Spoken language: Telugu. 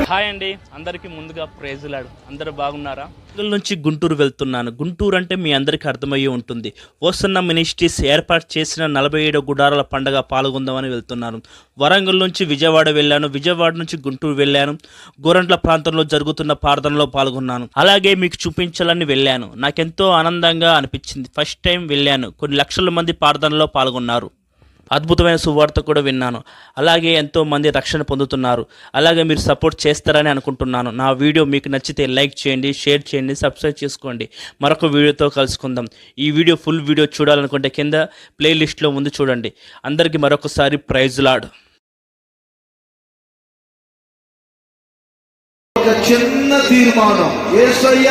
హాయ్ అండి, అందరికీ ముందుగా ప్రైజ్ లార్డ్. అందరూ బాగున్నారా? వరంగల్ నుంచి గుంటూరు వెళ్తున్నాను. గుంటూరు అంటే మీ అందరికీ అర్థమయ్యే ఉంటుంది. వస్తున్న మినిస్ట్రీస్ ఏర్పాటు చేసిన 47 గుడారాల పండగ పాల్గొందామని వెళ్తున్నాను. వరంగల్ నుంచి విజయవాడ వెళ్ళాను. విజయవాడ నుంచి గుంటూరు వెళ్ళాను. గోరంట్ల ప్రాంతంలో జరుగుతున్న ప్రార్థనలో పాల్గొన్నాను. అలాగే మీకు చూపించాలని వెళ్ళాను. నాకెంతో ఆనందంగా అనిపించింది. ఫస్ట్ టైం వెళ్ళాను. కొన్ని లక్షల మంది ప్రార్థనలో పాల్గొన్నారు. అద్భుతమైన సువార్త కూడా విన్నాను. అలాగే ఎంతోమంది రక్షణ పొందుతున్నారు. అలాగే మీరు సపోర్ట్ చేస్తారని అనుకుంటున్నాను. నా వీడియో మీకు నచ్చితే లైక్ చేయండి, షేర్ చేయండి, సబ్స్క్రైబ్ చేసుకోండి. మరొక వీడియోతో కలుసుకుందాం. ఈ వీడియో ఫుల్ వీడియో చూడాలనుకుంటే కింద ప్లేలిస్ట్లో ఉంది, చూడండి. అందరికీ మరొకసారి ప్రైజ్ లార్డ్. ఒక చిన్న తీర్మానం, యేసయ్య